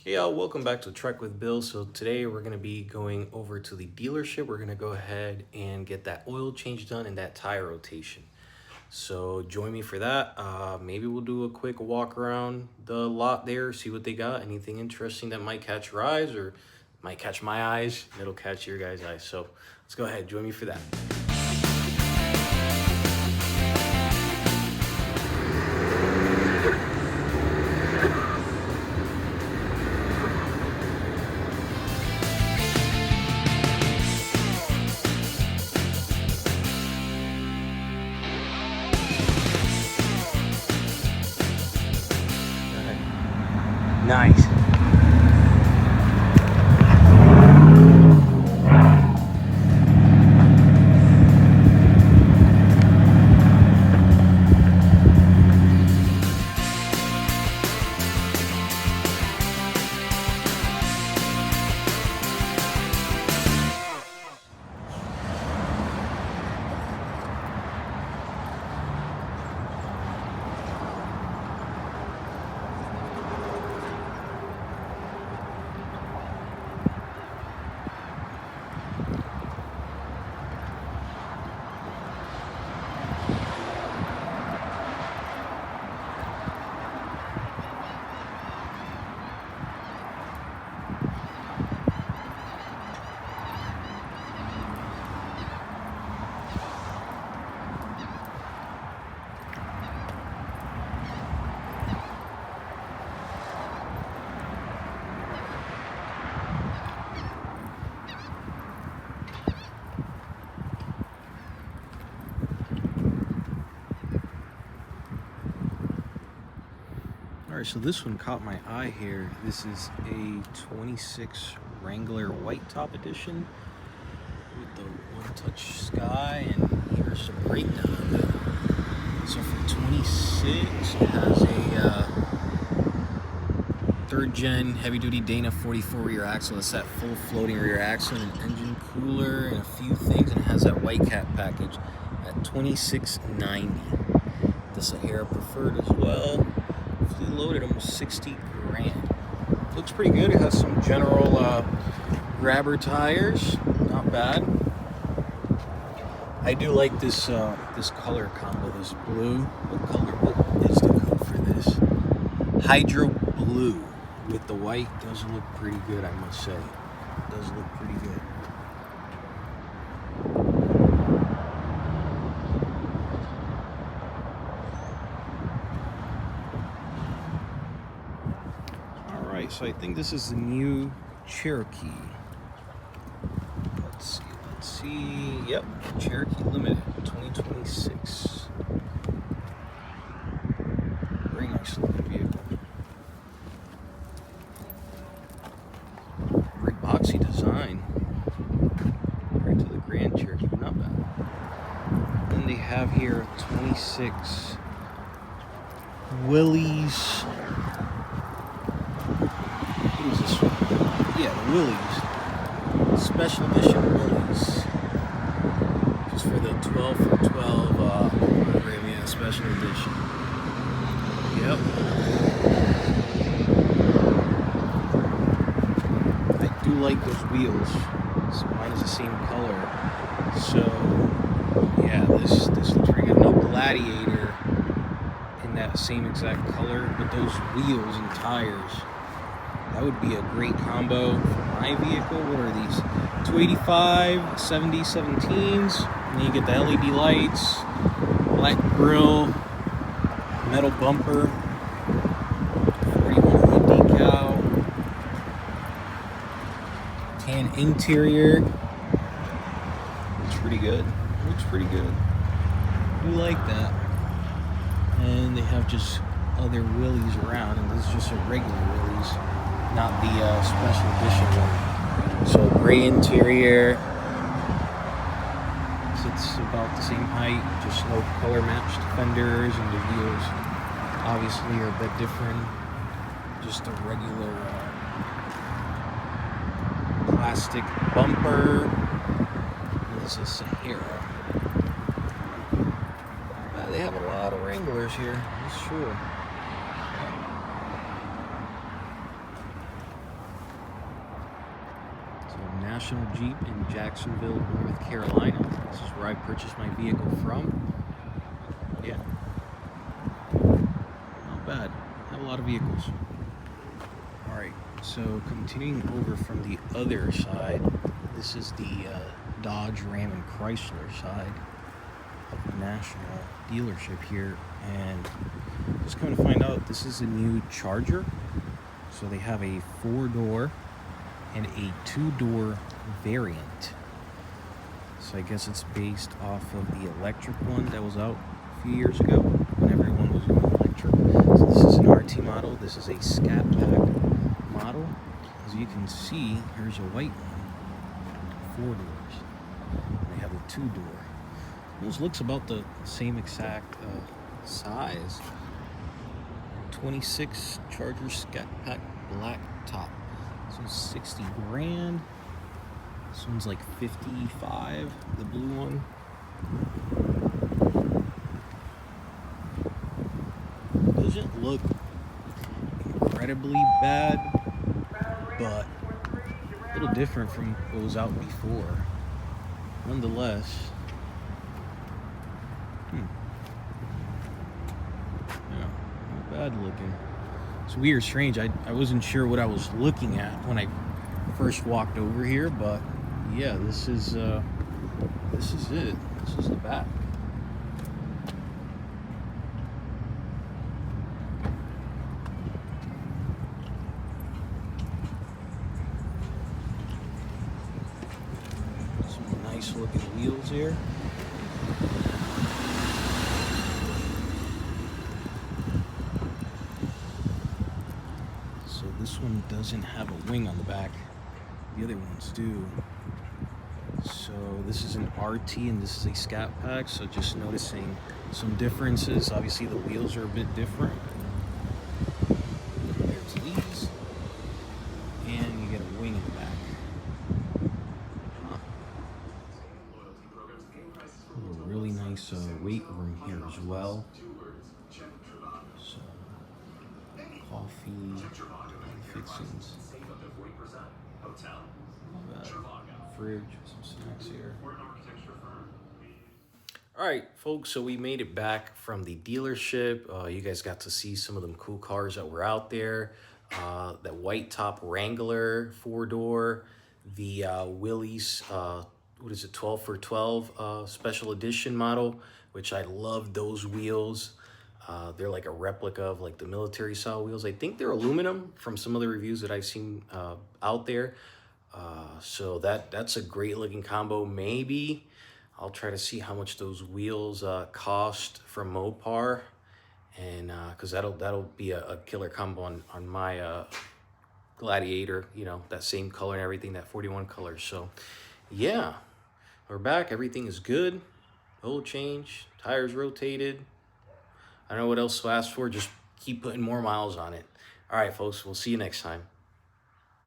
Hey y'all, welcome back to Trek with Bill. So today we're going to be going over to the dealership. We're going to go ahead and get that oil change done and that tire rotation. So join me for that. Maybe we'll do a quick walk around the lot there, see what they got, anything interesting that might catch your eyes or might catch my eyes. It'll catch your guys' eyes. So let's go ahead, join me for that. Nice. All right, so this one caught my eye here. This is a 26 Wrangler White Top Edition with the one-touch sky, and here's some breakdown of it. So for 26, it has a third-gen heavy-duty Dana 44 rear axle. That's that full floating rear axle and an engine cooler and a few things, and it has that white cap package at $26.90. The Sahara Preferred as well. Fully loaded, almost 60 grand. Looks pretty good. It has some general grabber tires, not bad. I do like this this color combo, this blue. What is the code for this? Hydro blue with the white does look pretty good, I must say. It does look pretty good. So I think this is the new Cherokee. Let's see. Yep, Cherokee Limited 2026. Very nice looking vehicle. Very boxy design. Right to the Grand Cherokee, but not bad. Then they have here 26 Willys. What is this one? Yeah, the Willys. Special edition Willys. Just for the 12 for 12 program, yeah, special edition. Yep. I do like those wheels. So mine is the same color. So yeah, this looks pretty good. No Gladiator in that same exact color, but those wheels and tires. That would be a great combo for my vehicle. What are these? 285, 70, 17s. And then you get the LED lights, black grille, metal bumper, 41 hood decal, tan interior. Looks pretty good. Looks pretty good. I do like that. And they have just other Willys around, and this is just a regular Willys. Not the special edition one. So gray interior. It's about the same height, just no color matched fenders, and the wheels obviously are a bit different. Just a regular plastic bumper. This is Sahara. They have a lot of Wranglers here, that's true. So National Jeep in Jacksonville, North Carolina. This is where I purchased my vehicle from. Yeah, not bad. Have a lot of vehicles. All right, so continuing over from the other side, this is the Dodge, Ram, and Chrysler side of the National dealership here, and just coming to find out this is a new Charger. So they have a 4-door and a 2-door variant. So I guess it's based off of the electric one that was out a few years ago when everyone was going electric. So this is an RT model. This is a Scat Pack model. As you can see, here's a white one, 4 doors. And they have a 2-door. This looks about the same exact size. 26 Charger Scat Pack black top. This one's 60 grand. This one's like 55, the blue one. Doesn't look incredibly bad, but a little different from what was out before. Nonetheless, yeah, not bad looking. It's weird, strange. I wasn't sure what I was looking at when I first walked over here, but yeah, this is it. This is the back. Some nice looking wheels here. So this one doesn't have a wing on the back. The other ones do. So this is an RT and this is a Scat Pack. So just noticing some differences. Obviously the wheels are a bit different compared to these. And you get a wing in the back. A really nice weight room here as well. So coffee, fixings. Fridge, some snacks here. All right, folks, so we made it back from the dealership. You guys got to see some of them cool cars that were out there. That white top Wrangler 4-door, the Willys, what is it, 12 for 12 special edition model, which I love those wheels. They're like a replica of like the military style wheels. I think they're aluminum from some of the reviews that I've seen out there. So that's a great looking combo. Maybe I'll try to see how much those wheels cost from Mopar, and because that'll be a killer combo on my Gladiator, you know, that same color and everything, that 41 color. So yeah, we're back. Everything is good. Oil change, tires rotated. I don't know what else to ask for. Just keep putting more miles on it. All right, folks, we'll see you next time.